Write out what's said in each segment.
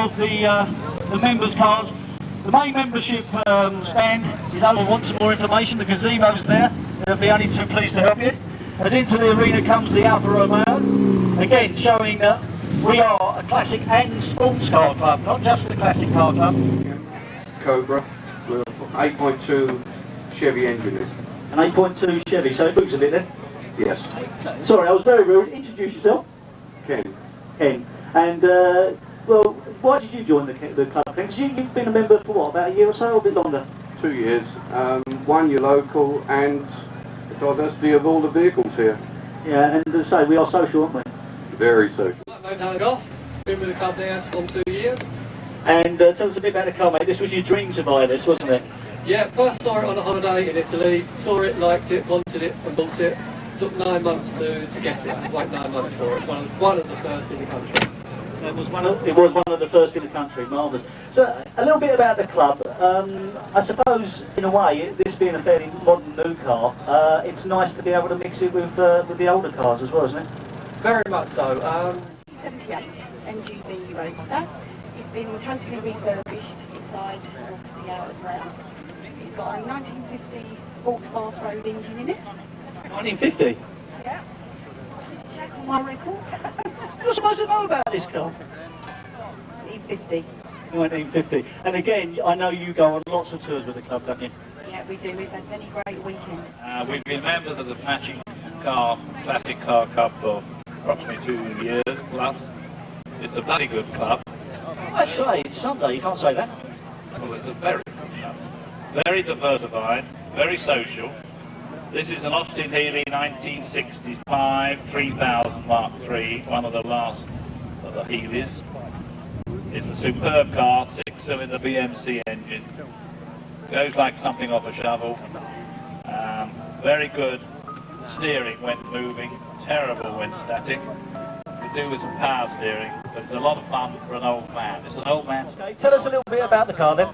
of the members' cars. The main membership stand is over. Want some more information? The gazebo's there. They'll be only too pleased to help you. As into the arena comes the Alfa Romeo, again showing that we are a classic and sports car club, not just a classic car club. Cobra, with 8.2 Chevy engine. An 8.2 Chevy, so it moves a bit then? Yes. Sorry, I was very rude. Introduce yourself. Ken. Ken. And, well, why did you join the club, Ken? Because you've been a member for what, about a year or so, or a bit longer? 2 years. One, you're local, and the diversity of all the vehicles here. Yeah, and as I say, we are social, aren't we? Very social. Golf. Been with the club now for 2 years. And tell us a bit about the car, mate. This was your dream to buy this, wasn't it? Yeah, first saw it on a holiday in Italy. Saw it, liked it, wanted it, and bought it. Took 9 months to get it. Wait 9 months for it. One of the first in the country. So it was one of the first in the country. Marvellous. So a little bit about the club. I suppose, in a way, this being a fairly modern new car, it's nice to be able to mix it with the older cars as well, isn't it? Very much so. 78 MGB Roadster. It's been totally refurbished inside and obviously out as well. It's got a 1950 sports fast road engine in it. 1950? Yeah. Check on my record. You're supposed to know about this car. 1950. 1950. And again, I know you go on lots of tours with the club, don't you? Yeah, we do. We've had many great weekends. We've been members of the Classic Car Club for approximately 2 years plus. It's a bloody good club. I say, it's Sunday, you can't say that. Well, it's a very good club. Very diversified, very social. This is an Austin Healey 1965 3000 Mark III, one of the last of the Healeys. It's a superb car, 6-cylinder BMC engine. Goes like something off a shovel. Very good steering when moving, terrible when static. We do with some power steering, but it's a lot of fun for an old man. It's an old man's car. Tell us a little bit about the car then.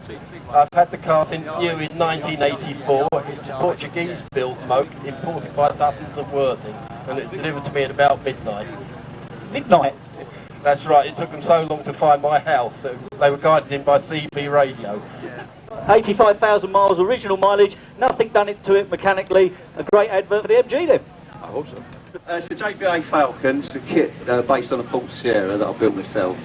I've had the car since new in 1984. It's a Portuguese-built moke imported by Duffins of Worthing, and it's delivered to me at about midnight. Midnight? That's right, it took them so long to find my house. So they were guided in by CB radio. 85,000 miles original mileage, nothing done to it mechanically. A great advert for the MG then. I hope so. It's a JBA Falcon. It's a kit based on a Ford Sierra that I built myself.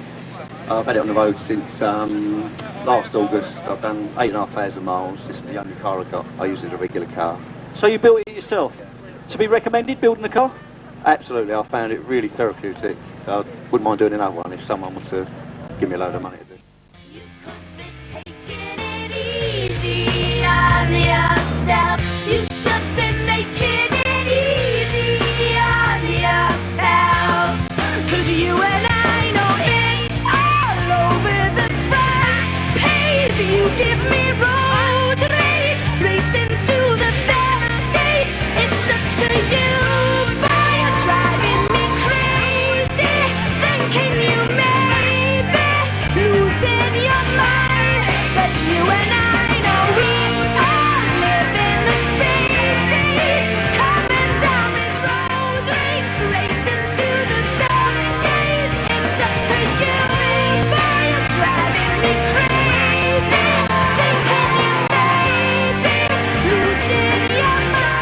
I've had it on the road since last August. I've done 8,500 miles. This is the only car I got. I use it as a regular car. So you built it yourself? To be recommended, building the car? Absolutely, I found it really therapeutic. I wouldn't mind doing another one if someone was to give me a load of money to do. You should be making it easy on yourself. 'Cause you and I know it's all over the front page. You give me road rage, racing to the best days. It's up to you, boy, you're driving me crazy. Thinking you may be losing your mind, but you and I know we all live in the spaces, coming down with road rage, racing to the best days. It's up to you, boy, you're driving me crazy. Thinking you may be losing your mind.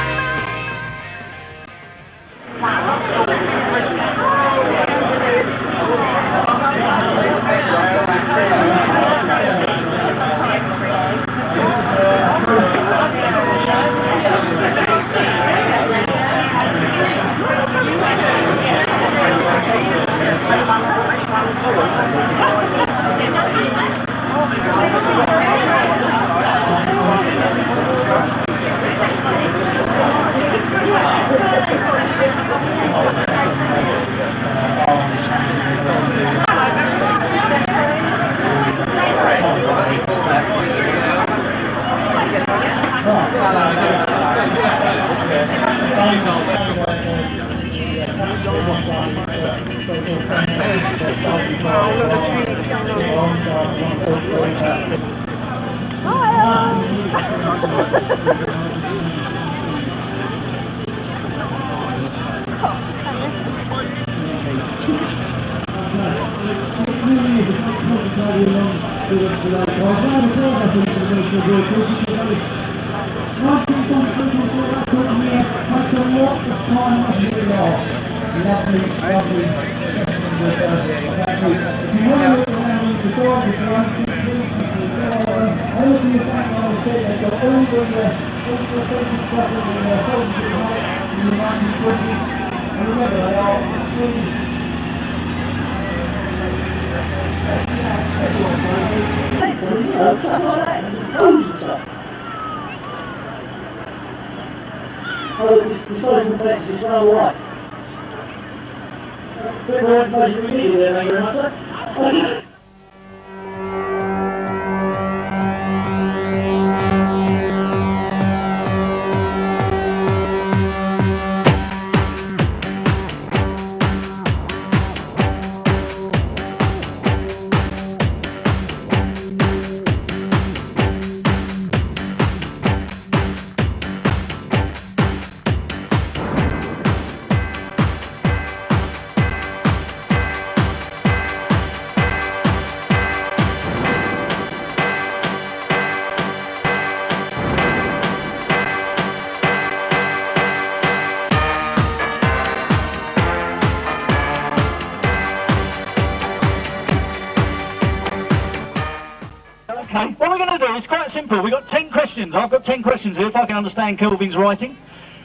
Okay, what we're going to do is quite simple. We've got 10 questions. I've got 10 questions here, if I can understand Kelvin's writing.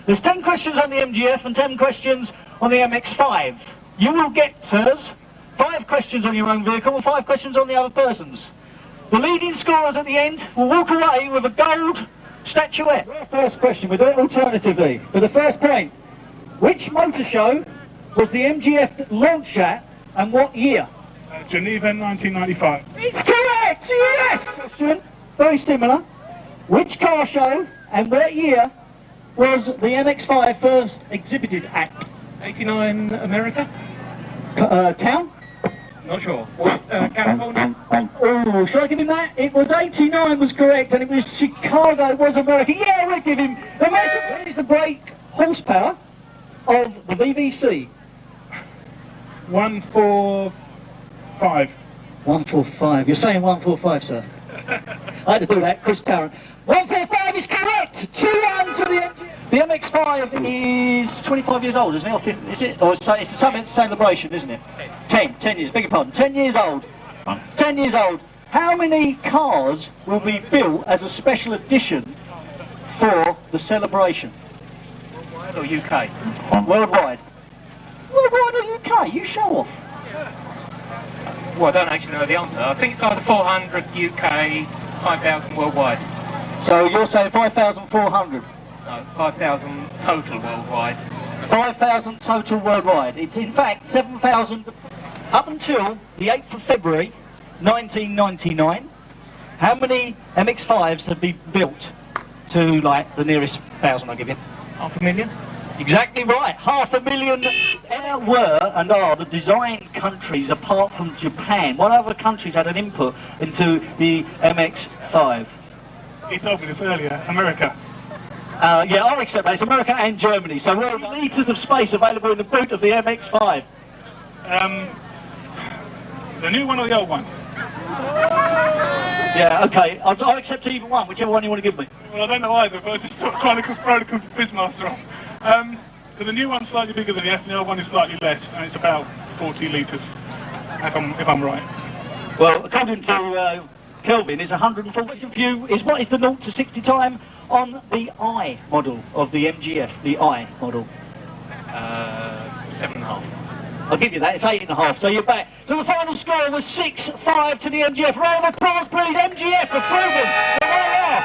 There's 10 questions on the MGF and 10 questions on the MX-5. You will get, sirs, 5 questions on your own vehicle and 5 questions on the other person's. The leading scorers at the end will walk away with a gold statuette. First question, we'll do it alternatively. For the first point, which motor show was the MGF launched at and what year? Geneva 1995. It's correct! Yes! Question, very similar. Which car show and what year was the MX-5 first exhibited at? 89 America? Town? Not sure. California? Oh, should I give him that? It was 89 was correct, and it was Chicago, was America. Yeah, we'll give him. What is the brake horsepower of the BBC? 145. 145. You're saying 145, sir? I had to do that, Chris Tarrant. 145 is correct! 2-1 to the MGF. The MX-5 is 25 years old, isn't it? Or 50, is it? Or it's a celebration, isn't it? 10 years, beg your pardon. 10 years old. 10 years old. How many cars will be built as a special edition for the celebration? Worldwide or UK? Worldwide. Worldwide or UK? You show off. Well, I don't actually know the answer. I think it's either 400 UK, 5,000 worldwide. So you're saying 5,400? No, 5,000 total worldwide. 5,000 total worldwide. It's in fact 7,000 up until the 8th of February 1999. How many MX-5s have been built to, like, the nearest 1,000 I'll give you? 500,000? Exactly right. 500,000 were and are the design countries apart from Japan. What other countries had an input into the MX-5? He told me this earlier. America. Yeah, I'll accept that. It's America and Germany. So where are the litres of space available in the boot of the MX-5? The new one or the old one? Yeah, okay. I'll accept either one, whichever one you want to give me. Well, I don't know either, but I just sort of Chronicles Quizmaster on. So the new one's slightly bigger than the F, and the old one is slightly less, and it's about 40 litres, if I'm right. Well, according to Kelvin, it's 104. Question for you is, what is the 0 to 60 time on the I model of the MGF, the I model? 7.5. I'll give you that, it's 8.5, so you're back. So the final score was 6-5 to the MGF. Round of applause, please, MGF, for proving that they are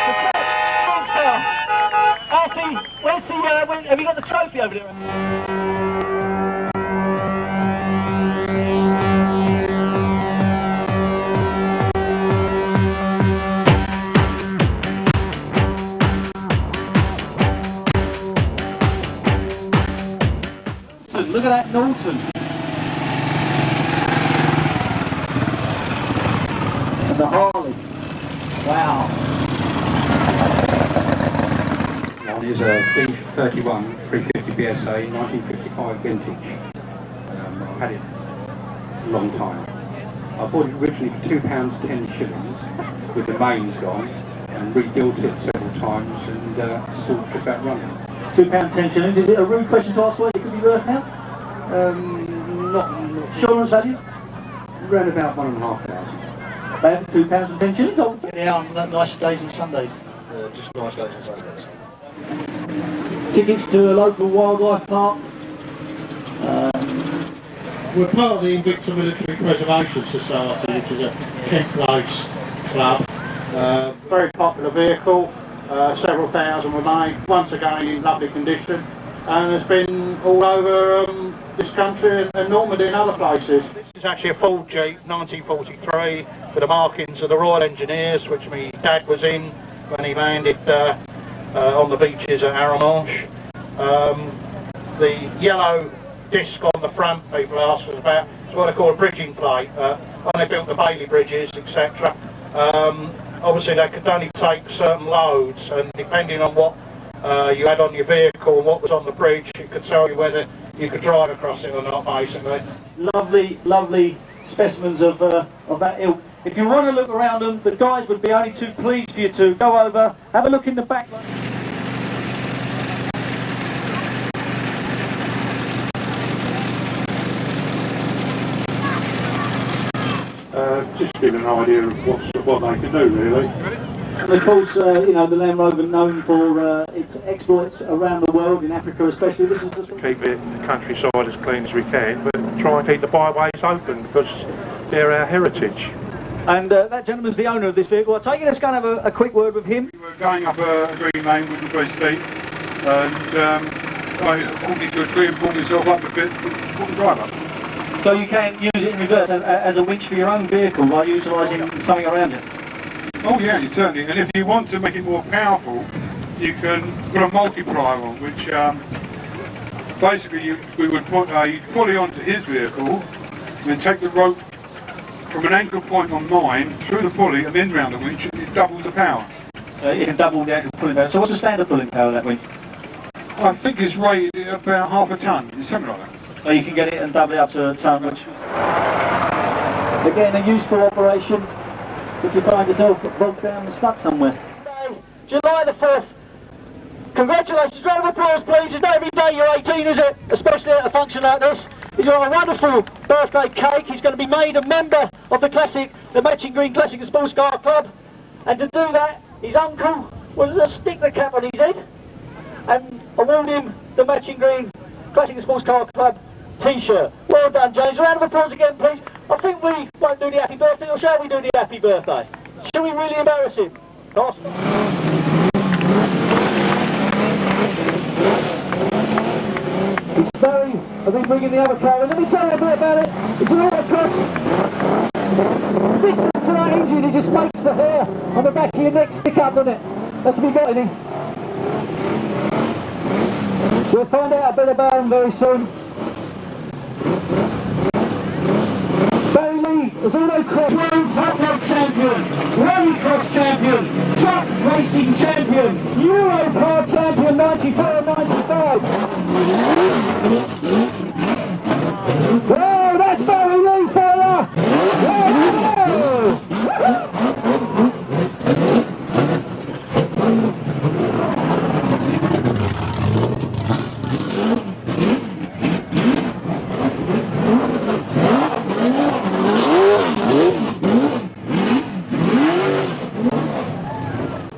the top sports car. Alfie, where's the, have you got the trophy over there? Look at that Norton. And the Harley. Wow. One is a B31 350 BSA 1955 vintage. I've had it a long time. I bought it originally for £2.10 with the mains gone, and rebuilt it several times, and still kept that running. £2.10. Is it a rude question to ask what it could be worth now? Not Insurance value? around about £1,500. About £2.10. Oh, yeah, on nice days and Sundays. Just nice days and Sundays. Tickets to a local wildlife park. We're part of the Invicta Military Preservation Society, which is a Kent-based club. Very popular vehicle, several thousand were made, once again in lovely condition, and has been all over this country and Normandy and other places. This is actually a Ford Jeep, 1943, with the markings of the Royal Engineers, which my dad was in when he landed on the beaches at Aramanche. The yellow disc on the front, people ask us about, it's what they call a bridging plate. When they built the Bailey bridges, etc. Obviously they could only take certain loads, and depending on what you had on your vehicle and what was on the bridge, it could tell you whether you could drive across it or not, basically. Lovely, lovely specimens of that ilk. If you want to look around them, the guys would be only too pleased for you to go over, have a look in the back. Just to give an idea of what they can do, really. And of course, you know, the Land Rover known for its exploits around the world, in Africa especially. This is just Keep it the countryside as clean as we can, but try and keep the byways open because they're our heritage. And that gentleman's the owner of this vehicle. I take it, let's go and have a quick word with him. We were going up a green lane with the very steep, and I pulled into a tree and pulled myself up a bit, pulled the drive up. So you can use it in reverse as a winch for your own vehicle by utilising something around it? Oh yeah, certainly, and if you want to make it more powerful, you can put a multiplier on, which basically we would put a pulley onto his vehicle, and then take the rope from an anchor point on mine, through the pulley and then round the winch, and it doubles the power. You can double the actual pulling power. So what's the standard pulling power of that winch? I think it's rated at about half a tonne, it's something like that. So you can get it and double it up to a tonne, which again a useful operation if you find yourself bogged down and stuck somewhere. July the 5th. Congratulations, round of applause please. It's not every day you're 18, is it? Especially at a function like this. He's got a wonderful birthday cake. He's going to be made a member of the Matching Green Classic and Sports Car Club. And to do that, his uncle will stick the cap on his head and award him the Matching Green Classic and Sports Car Club t-shirt. Well done, James. A round of applause again, please. I think we won't do the happy birthday, or shall we do the happy birthday? Shall we really embarrass him? Awesome. Barry, I think bringing the other car in. Let me tell you a bit about it. It's an autocross. Fits into that engine, it just makes the hair on the back of your neck stick up, doesn't it? That's what we've got in it. We'll find out a bit about him very soon. Barry Lee is autocross world hot rod champion, rallycross champion, truck racing champion, Eurocar champion 94-95. Whoa, that's Barry Lee, fella!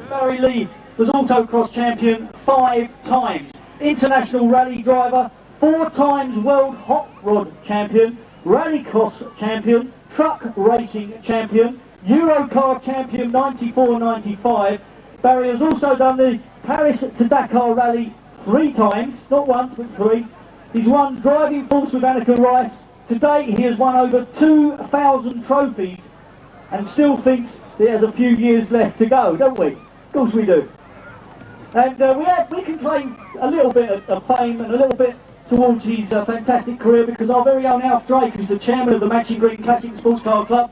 Barry Lee was autocross champion 5 times, international rally driver, 4 times world hot rod champion, rallycross champion, truck racing champion, Eurocar champion 94-95. Barry has also done the Paris to Dakar rally 3 times, not once but 3. He's won driving force with Anneka Rice. To date he has won over 2,000 trophies and still thinks he has a few years left to go, don't we? Of course we do. And we can claim a little bit of fame and a little bit towards his fantastic career because our very own Alf Drake, who's the chairman of the Matching Green Classic Sports Car Club,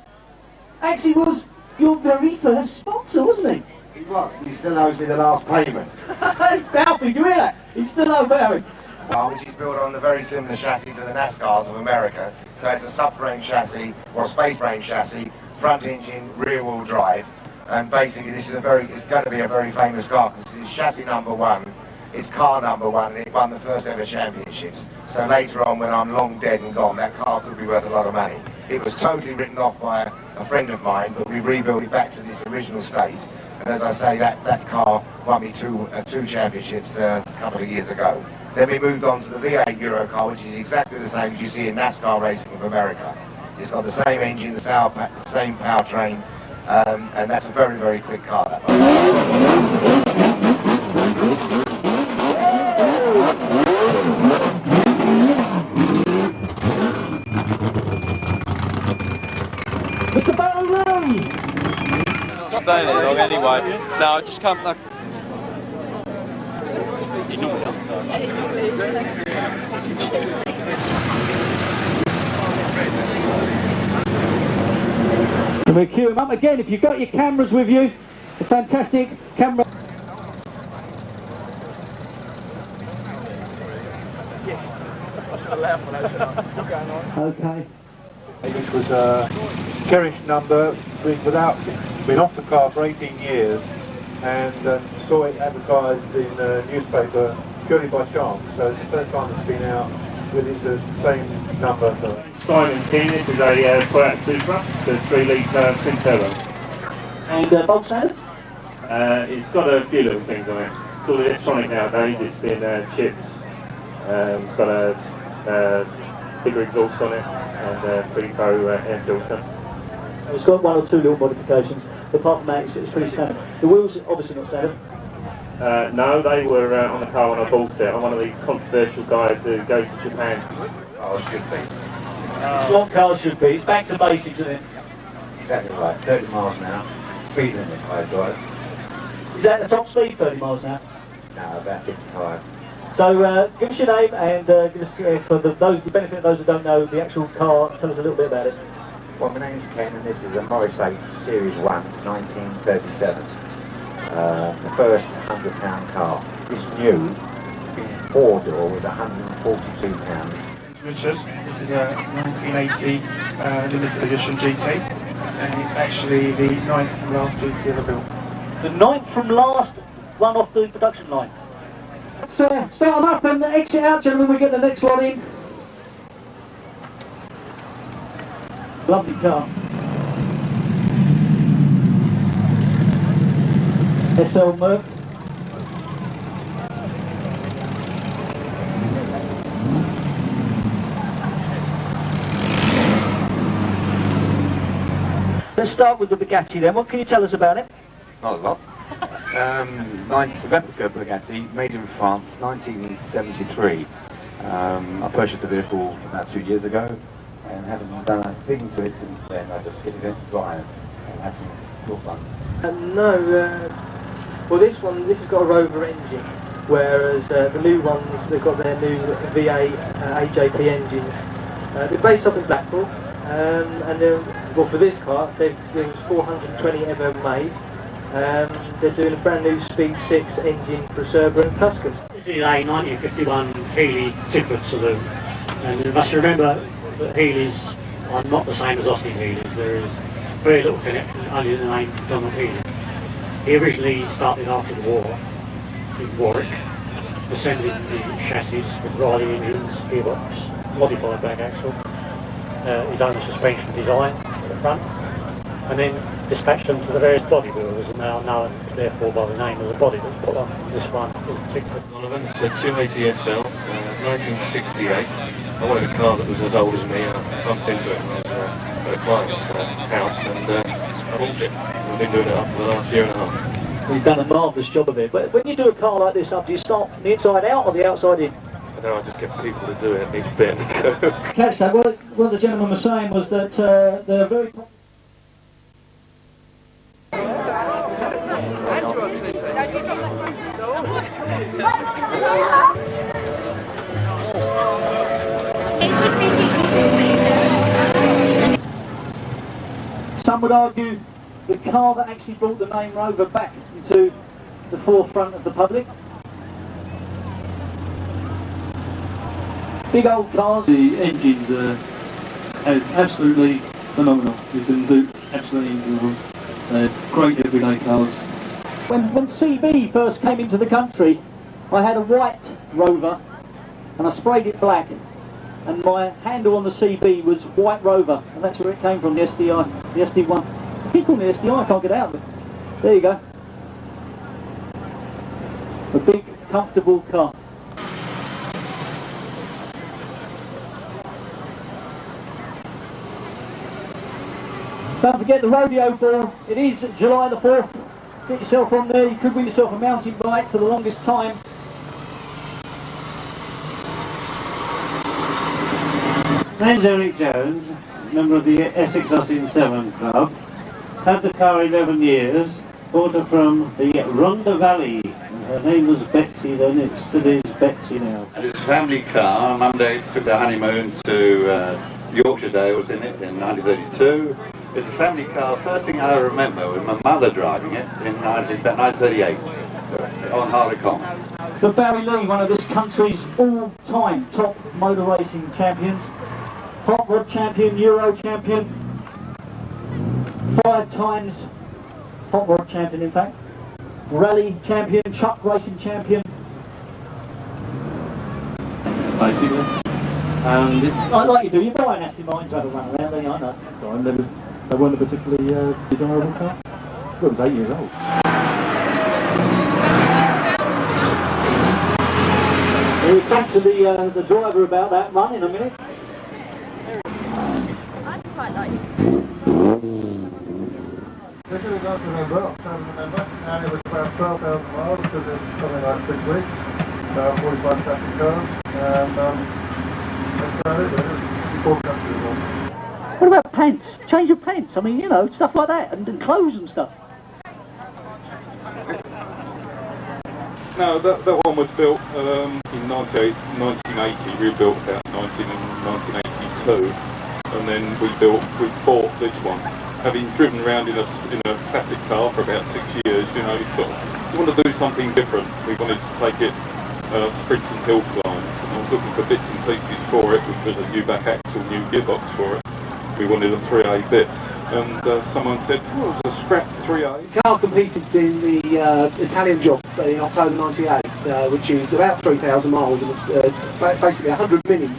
actually was your very first sponsor, wasn't he? He was. He still owes me the last payment. Alfie, do you hear that? He still owes Barry. which is built on a very similar chassis to the NASCARs of America. So it's a subframe chassis, or space frame chassis, front engine, rear wheel drive. And basically this is it's going to be a very famous car because it's chassis number 1, it's car number 1, and it won the first ever championships. So later on, when I'm long dead and gone, that car could be worth a lot of money. It was totally written off by a friend of mine, but we rebuilt it back to this original state. And as I say, that car won me two championships a couple of years ago. Then we moved on to the V8 Euro car, which is exactly the same as you see in NASCAR racing of America. It's got the same engine, the same powertrain, and that's a very, very quick car, that one. Mr. Ballroom! Staying there long anyway. No, I just can't. No. We'll cue him up again. If you've got your cameras with you, a fantastic camera. Okay. It was a cherished number, been off the car for 18 years, and saw it advertised in a newspaper purely by chance. So it's the first time it's been out with the same number. Simon King, this is a Toyota Supra, the 3-litre twin turbo. And bolt standard? It's got a few little things on it. It's all electronic nowadays, it's been chipped. It's got a bigger exhaust on it and a pre-pro air filter. It's got 1 or 2 little modifications. Apart from that, it's pretty standard. The wheels are obviously not standard. No, they were on the car when I bought it. I'm one of these controversial guys who goes to Japan. Oh, it should be. It's what cars should be. It's back to basics, isn't it? Exactly right. 30 miles an hour. Speed limit, I drive. Is that the top speed, 30 miles an hour? No, about 55. So give us your name and give us, for the benefit of those who don't know the actual car, tell us a little bit about it. Well, my name's Ken, and this is a Morris 8 Series 1, 1937. The first £100 car. It's new, in 4-door with £142. Richard, this is a 1980 limited edition GT, and it's actually the 9th from last GT ever built. The 9th from last one off the production line. So start them up and exit out, gentlemen, we get the next one in. Lovely car. SL Merc. Let's start with the Bugatti then. What can you tell us about it? Not a lot. Replica Bugatti, made in France, 1973. I purchased the vehicle about 2 years ago, and haven't done a thing to it since then. I just get it into drive and had some cool fun. Well, this has got a Rover engine, whereas the new ones, they've got their new V8 AJP engines. They're based up in Blackpool, and well, for this car, there was 420 ever made. They're doing a brand new Speed 6 engine for Cerber and Tuscans. This is a 1951 Healey Tippett saloon, and you must remember that Healey's are not the same as Austin Healey's. There is very little connection, only the name Donald Healey. He originally started after the war in Warwick, assembling the chassis with Riley engines, gearbox, modified back axle, his own suspension design at the front, and then dispatched them to the various body builders, and they are known therefore by the name of the body that's put on this one in particular. Donovan, it's a 280 SL, 1968. I wanted a car that was as old as me. I bumped into it at a client's house, and I bought it. We've been doing it up for the last year and a half. We've done a marvellous job of it. But when you do a car like this up, do you start from the inside out or the outside in? No, I just get people to do it each bit. Catch that. What the gentleman was saying was that they're very... Some would argue the car that actually brought the name Rover back into the forefront of the public. Big old cars. The engines are absolutely phenomenal. You can do absolutely anything. Great everyday cars. When CB first came into the country, I had a white Rover and I sprayed it black, and my handle on the CB was white Rover, and that's where it came from, the SDI, the SD1. I keep calling it SDI, I can't get it out of it. There you go. A big, comfortable car. Don't forget the rodeo ball. It is July the 4th. Get yourself on there. You could win yourself a mountain bike for the longest time. Name's Eric Jones, member of the Essex Austin 7 Club. Had the car 11 years. Bought her from the Rhondda Valley. Her name was Betsy then, it still is Betsy now. It's a family car. Mum and Dad took their honeymoon to Yorkshire Dales in it in 1932. It's a family car. First thing I remember was my mother driving it in 1938 on Harley Common. For Barry Lee, one of this country's all-time top motor racing champions. Hot rod champion, Euro champion. 5 times hot rod champion in fact. Rally champion, truck racing champion. Basically. And it's... Like you do, you buy an Aston Martin to have a run around, don't you? I know. They weren't a particularly desirable car. Well, it was 8 years old. We'll talk to the driver about that run in a minute. I'd quite like This is not remember, I'm trying to remember, and it was about 12,000 miles, because it was something like 6 weeks, 45 traffic cars, and that's about it, it was 4 countries as well. What about pants? Change of pants, I mean, you know, stuff like that, and clothes and stuff. No, that one was built in 1980, rebuilt about 1982, and then we bought this one. Having driven around in a classic car for about 6 years, you know, we want to do something different. We wanted to take it sprints and hill climbs, and I was looking for bits and pieces for it, which was a new back axle, new gearbox for it. We wanted a 3A bit, and someone said, oh, it was a scrap 3A. The car competed in the Italian job in October '98, which is about 3,000 miles, and it's basically 100 minis.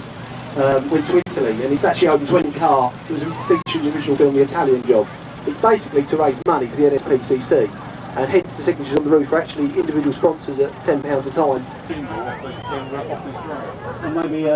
Went to Italy, and it's actually open to any car. It was featured in the original film, The Italian Job. It's basically to raise money for the NSPCC, and hence the signatures on the roof are actually individual sponsors at £10 a time. And maybe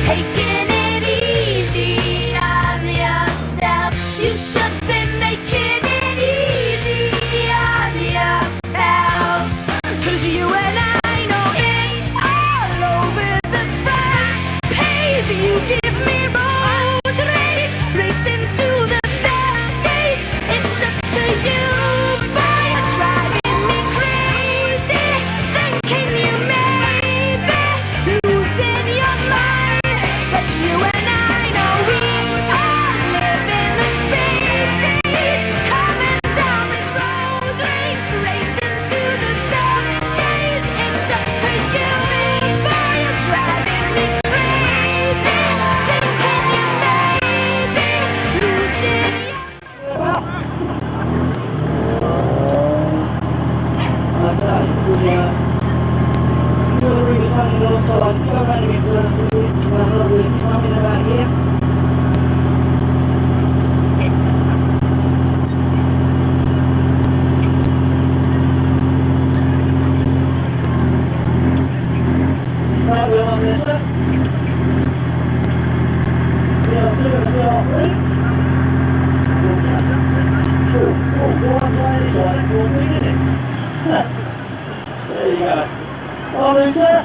taking it easy on yourself. You should be making it easy on yourself. 'Cause you and I know it's all over the front page. You give me road rage, racing to the best days. It's up to you, boy, you're driving me crazy. Thinking you may be losing your mind. But you and I know we all live in the spaces, coming down with road rage, racing to the best days. It's up to you, boy, you're driving me crazy, thinking you may be losing there you go. Oh, there's that.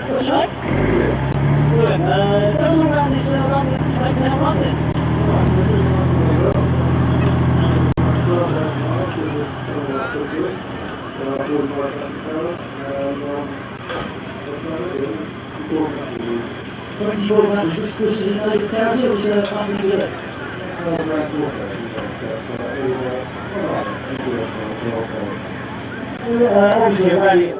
Push right. Good. Goes around this London, straight down London. Obviously a rally.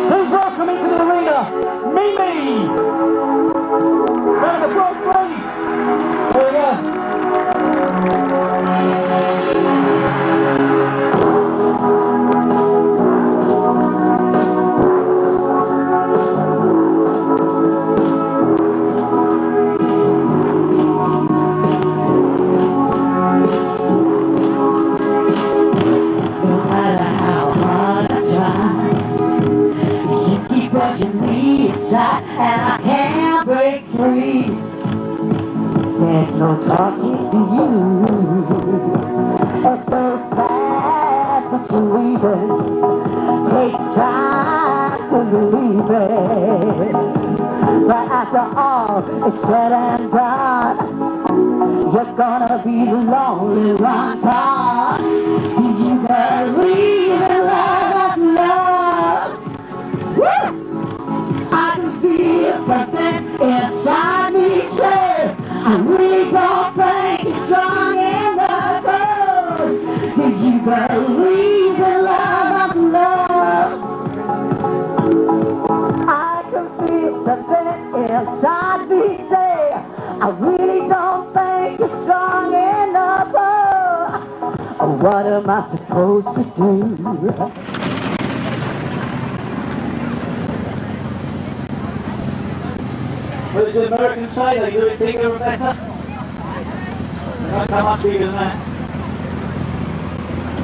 Please welcome into the arena, Mimi! Round the front, please! There we go. the first pass that you even take time to believe it. But after all is said and done, you're gonna be the lonely one gone. Do you believe in love? Woo! I can feel something inside me say, I really don't think it's strong enough. Do you believe in love? I can feel something inside me say, I really don't think it's strong enough. Oh, what am I supposed to do? What does the Americans say? They do it bigger and better? They don't come much bigger than that.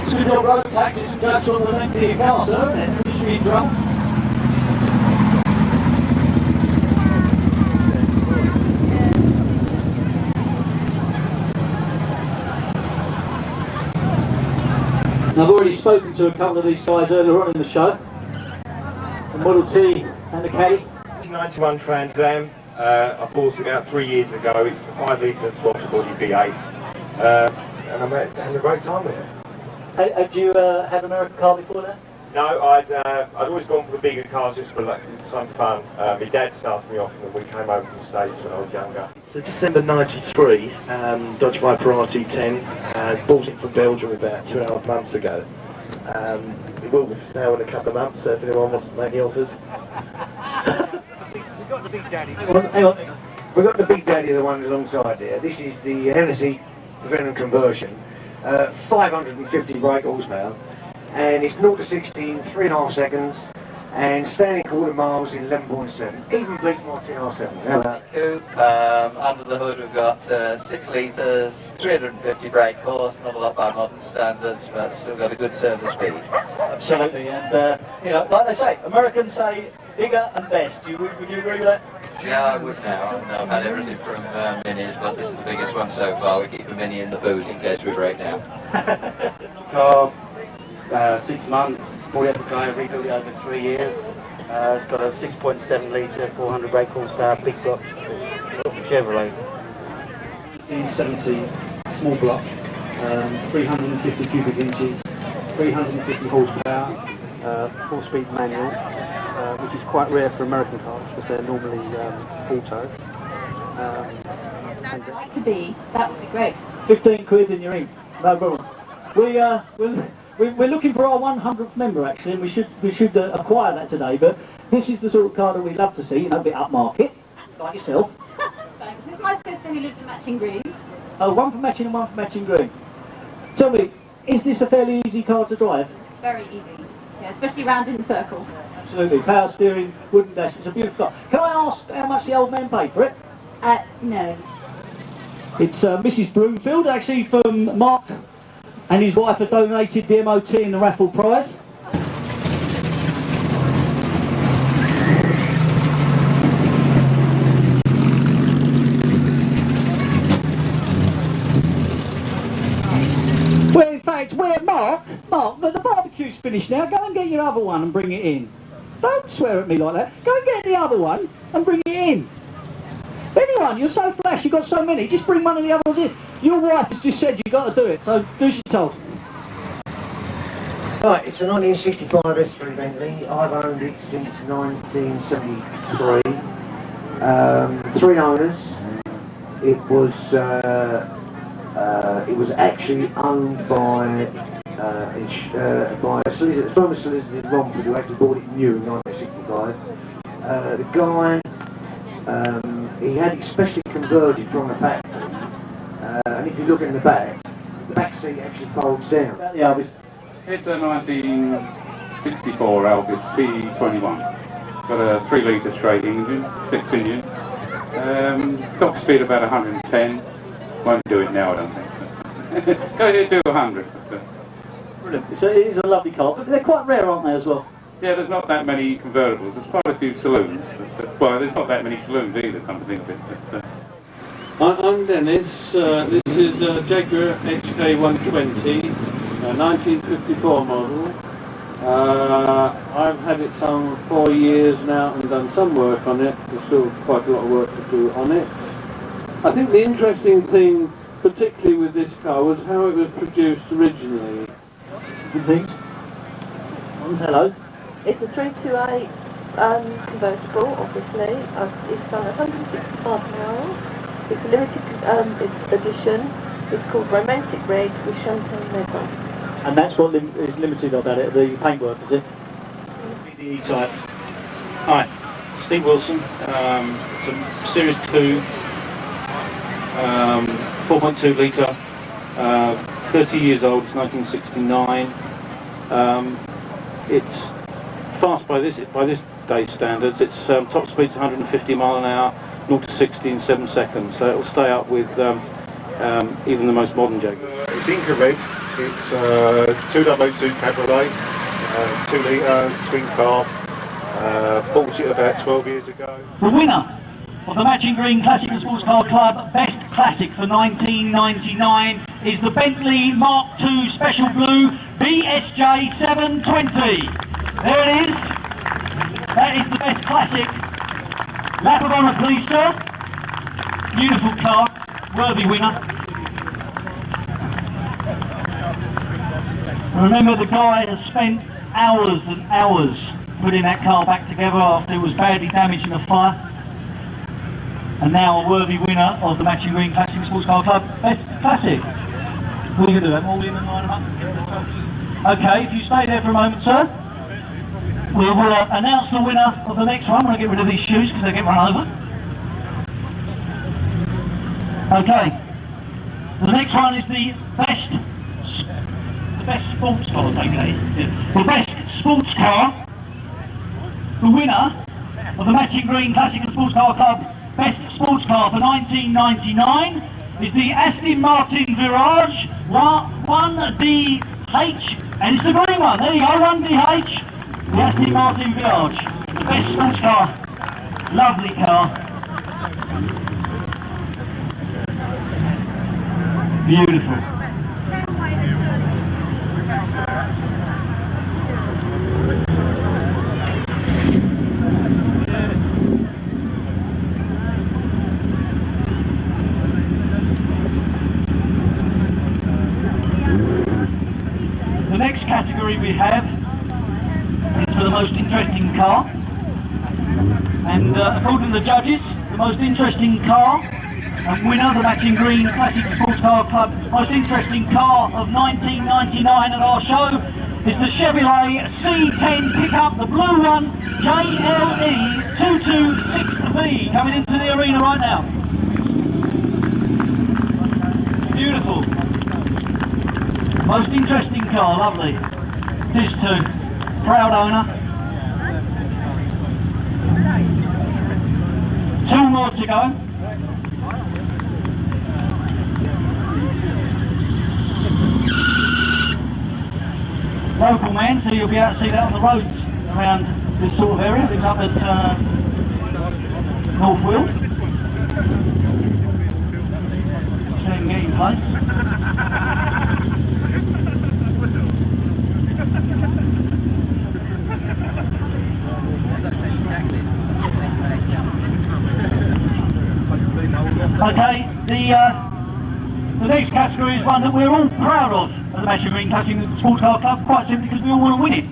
It's with your road taxes and drugs on the length of your car, sir, isn't it? You should be drunk. I've already spoken to a couple of these guys earlier on in the show. The Model T and the Caddy. 91 Trans Am. I bought it about 3 years ago. It's a 5 litre swapped body V8. And I'm having a great time with it. Had you had an American car before that? No, I'd always gone for the bigger cars just for like, some fun. My dad started me off when we came over to the States when I was younger. So December '93, Dodge Viper RT10, bought it from Belgium about 2.5 months ago. It will be for sale in a couple of months, so if anyone wants to make the offers. We've got the Big Daddy. Hang on. We've got the Big Daddy, the one alongside there. This is the Hennessy Venom conversion. 550 brake horsepower. And it's 0 to 60 in 3.5 seconds. And standing quarter miles in 11.7. Even beats my 2.7. How about that? Under the hood we've got 6 litres, 350 brake horse, not a lot by modern standards, but still got a good service speed. Absolutely, and you know, like they say, Americans say bigger and best. Would you agree with that? Yeah, I would now. I've had everything from minis, but this is the biggest one so far. We keep a mini in the boot in case we break down. Car, 6 months, 40 up the tyre, rebuilt it over 3 years. It's got a 6.7 litre, 400 brake horsepower, big block Chevrolet. 1970 small block, 350 cubic inches, 350 horsepower, 4-speed manual, which is quite rare for American cars because they're normally auto. To be, that would be great. 15 quid in your ink, no problem. We're looking for our 100th member actually, and we should acquire that today. But this is the sort of car that we'd love to see, you know, a bit upmarket, like yourself. Thanks. This is my sister who lives in matching green. Oh, one for matching and one for matching green. Tell me, is this a fairly easy car to drive? Very easy. Yeah, especially round in the circle. Absolutely. Power steering, wooden dash. It's a beautiful car. Can I ask how much the old man paid for it? No. It's Mrs. Broomfield, actually, from Mark and his wife have donated the MOT in the raffle prize. Well, in fact, Mark, the barbecue's finished now. Go and get your other one and bring it in. Don't swear at me like that. Go and get the other one and bring it in. Anyone, you're so flash, you've got so many, just bring one of the others in. Your wife has just said you've got to do it, so do as you're told. Right, it's a 1965 S3 Bentley. I've owned it since 1973. 3 owners. It was actually owned by a solicitor, former solicitor in Romford who actually bought it new in 1965. The guy, he had it specially converted from the factory. And if you look in the back seat actually folds down. It's a 1964 Elvis P21. Got a 3 litre straight engine, 6 engine. Top speed about 110. Won't do it now, I don't think. Go ahead, do 100. Brilliant. So it is a lovely car, but they're quite rare, aren't they, as well? Yeah, there's not that many convertibles. There's quite a few saloons. Well, there's not that many saloons either, come to think of it. I'm Dennis. This is Jaguar XK120, 1954 model. I've had it some 4 years now and done some work on it. There's still quite a lot of work to do on it. I think the interesting thing, particularly with this car, was how it was produced originally. Please. Hello. It's a 328 convertible, obviously. It's done 165 miles. It's a limited edition. It's called Romantic Red with champagne leather. And that's what is limited about it, the paintwork, is it? The E-Type. Hi, Steve Wilson, some Series 2, 4.2 litre, 30 years old, it's 1969. It's fast by this day's standards. Its top speed's 150 mile an hour, 0 to 60 in 7 seconds, so it will stay up with even the most modern Jaguar. It's Inca Red. It's 2002 Cabriolet, 2 litre twin carb. Bought it about 12 years ago. The winner of the Matching Green Classic and Sports Car Club Best Classic for 1999 is the Bentley Mark II Special Blue BSJ 720. There it is. That is the Best Classic. Lap of honour, please, sir. Beautiful car. Worthy winner. Remember, the guy has spent hours and hours putting that car back together after it was badly damaged in a fire. And now a worthy winner of the Matching Green Classic Sports Car Club Best Classic. What are you going to do? Them all in and line them up? Okay, if you stay there for a moment, sir, we will announce the winner of the next one. I'm going to get rid of these shoes because they get run over. Okay, the next one is the best sports car, okay? The best sports car. The winner of the Matching Green Classic and Sports Car Club Best Sports Car for 1999 is the Aston Martin Virage 1DH, and it's the green one. There you go, 1DH, the Aston Martin Virage, the best sports car. Lovely car. Beautiful. The next category we have is for the most interesting car, and according to the judges, the most interesting car and winner of the Matching Green Classic Sports Car Club most interesting car of 1999 at our show is the Chevrolet C10 pickup, the blue one, JLE 226V, coming into the arena right now. Beautiful. Most interesting car, lovely. This too. Proud owner. 2 more to go. Local man, so you'll be able to see that on the roads around this sort of area. It's up at North Weald. So you can get in place. Okay, the next category is one that we're all proud of at the Matching Green Classic Sports Car Club, quite simply because we all want to win it.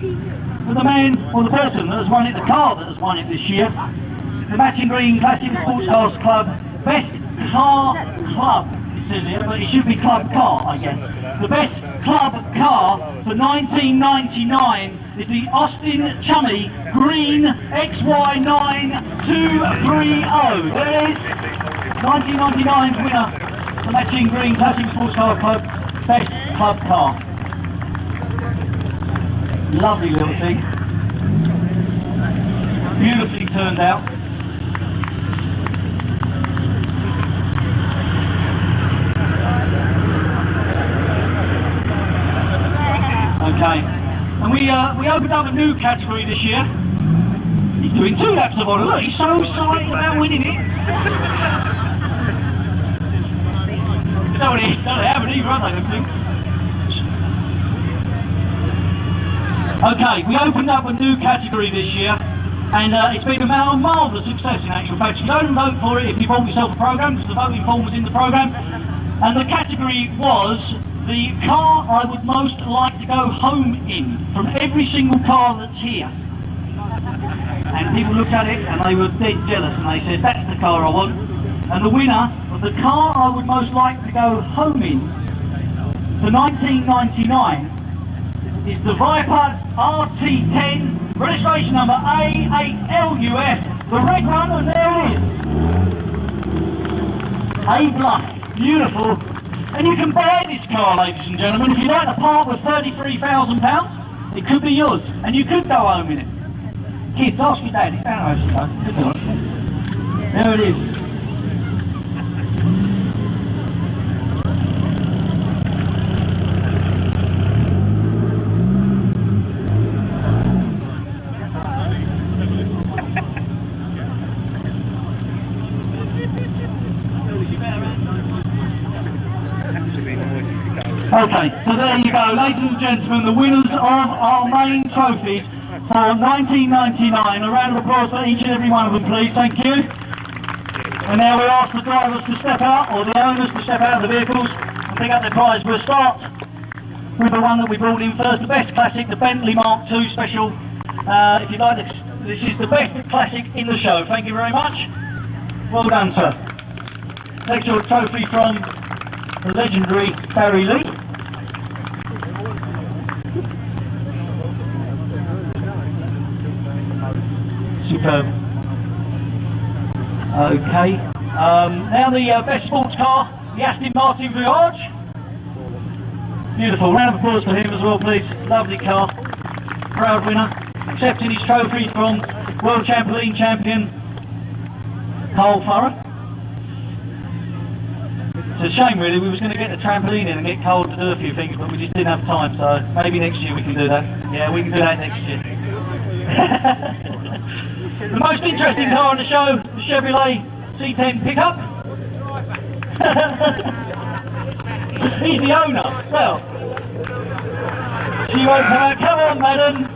But the man, or the person that has won it, the car that has won it this year, the Matching Green Classic Sports Cars Club Best Car Club, it says here, but it should be Club Car, I guess. The best club car for 1999 is the Austin Chummy Green XY9 230. There it is, 1999's winner, the Matching Green Classic Sports Car Club Best Club Car. Lovely little thing. Beautifully turned out. Okay, and we opened up a new category this year. He's doing 2 laps of honour. Look, he's so excited about winning it. So it is, they haven't either, have they, them things? Okay, we opened up a new category this year, and it's been a marvellous success in actual fact. You don't vote for it if you bought yourself a programme, because the voting form was in the programme. And the category was the car I would most like to go home in, from every single car that's here. And people looked at it and they were dead jealous, and they said, that's the car I want. And the winner of the car I would most like to go home in for 1999 is the Viper RT10, registration number A8LUF, the red one, and there it is. A Bluff, beautiful. And you can buy this car, ladies and gentlemen, if you like a part with £33,000, it could be yours, and you could go home in it. Kids, ask your daddy. There it is. Okay, so there you go, ladies and gentlemen, the winners of our main trophies for 1999. A round of applause for each and every one of them, please. Thank you. And now we ask the drivers to step out, or the owners to step out of the vehicles and pick up their prize. We'll start with the one that we brought in first, the best classic, the Bentley Mark II Special. If you'd like this is the best classic in the show. Thank you very much. Well done, sir. Next, your trophy from the legendary Barry Lee. Superb. Okay. Now the best sports car, the Aston Martin Voyage. Beautiful. Round of applause for him as well, please. Lovely car. Proud winner. Accepting his trophy from World Trampoline Champion Carl Furrer. It's a shame really, we was going to get the trampoline in and get Carl to do a few things, but we just didn't have time, so maybe next year we can do that. Yeah, we can do that next year. The most interesting car on the show, the Chevrolet C10 pickup. He's the owner. Well, she won't come out. Come on, madam.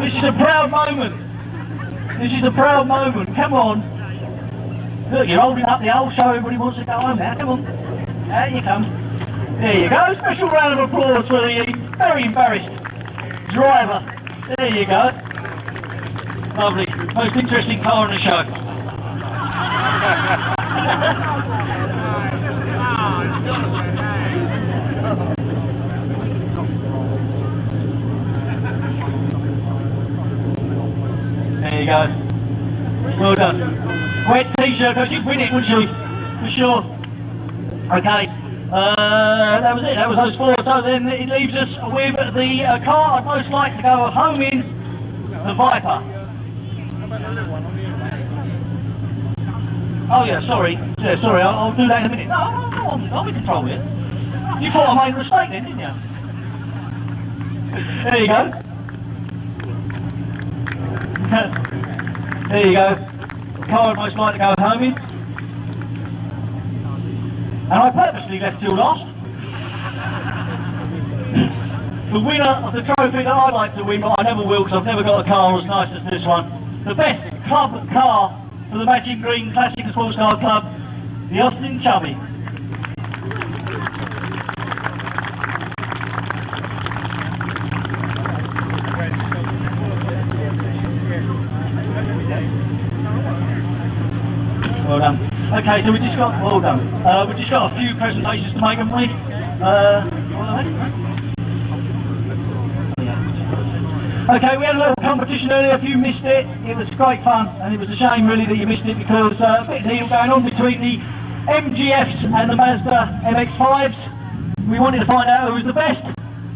This is a proud moment. This is a proud moment. Come on. Look, you're holding up the old show. Everybody wants to go home now. Come on. Out you come. There you go. Special round of applause for the very embarrassed driver. There you go. Lovely. Most interesting car on the show. There you go. Well done. Wet t-shirt, because she'd win it, wouldn't she? For sure. Okay. That was it. That was those four. So then it leaves us with the car I'd most like to go home in, the Viper. Oh yeah, sorry. Yeah, sorry. I'll do that in a minute. No, I'm in control here. You thought I made a mistake then, didn't you? There you go. There you go. The car I'd most like to go home in. And I purposely left till last. The winner of the trophy that I'd like to win, but I never will because I've never got a car as nice as this one. The best club car for the Magic Green Classic and Sports Car Club, the Austin Chubby. Well done. Okay, so we just got, well done. We've just got a few presentations to make, haven't we? Okay, we had a little competition earlier, if you missed it, it was great fun, and it was a shame really that you missed it because a bit of deal going on between the MGFs and the Mazda MX-5s. We wanted to find out who was the best,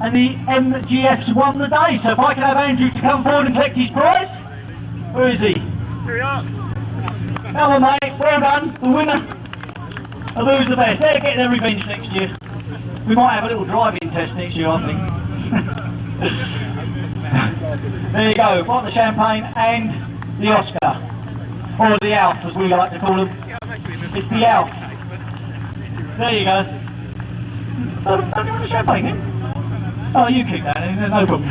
and the MGFs won the day, so if I can have Andrew to come forward and collect his prize. Where is he? Here we are. Come on mate, well done, the winner of who's the best. They're getting their revenge next year. We might have a little driving test next year, I think. There you go, got the champagne and the Oscar. Or the Alf, as we like to call them. It's the Alf. There you go. Don't you want a champagne in? Oh, you keep that in, no problem.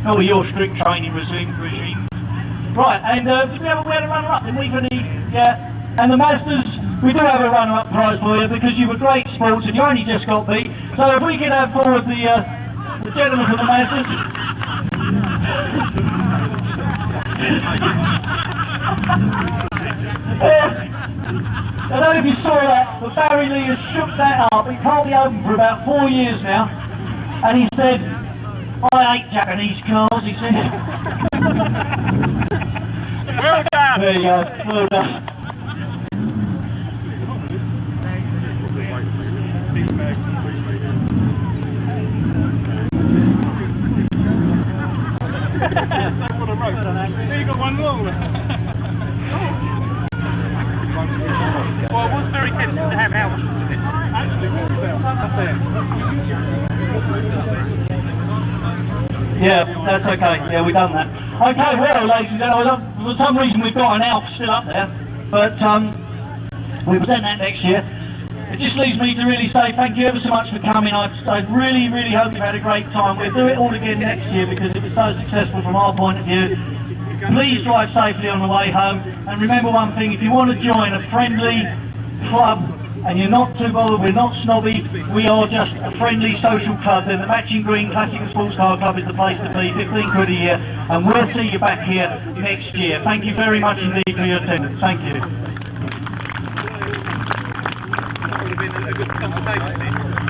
Oh, your strict training regime. Right, and we had a runner-up, didn't we, for the... Yeah. And the Mazdas, we do have a runner-up prize for you because you were great sports and you only just got beat. So if we could have forward the gentleman from the Mazdas. I don't know if you saw that, but Barry Lee has shook that up. He can't be open for about 4 years now. And he said, I hate Japanese cars, he said. Well done. There you go, well done. You got one long. Well, I was very tempted to have Alf. Actually, what was up there? Yeah, that's okay. Yeah, we've done that. Okay, well, ladies and gentlemen, for some reason we've got an Alf still up there, but we present that next year. It just leaves me to really say thank you ever so much for coming. I really, really hope you've had a great time. We'll do it all again next year because it was so successful from our point of view. Please drive safely on the way home. And remember one thing, if you want to join a friendly club and you're not too bothered, we're not snobby, we are just a friendly social club, then the Matching Green Classic and Sports Car Club is the place to be, 15 quid a year, and we'll see you back here next year. Thank you very much indeed for your attendance. Thank you. That would have been a good conversation then.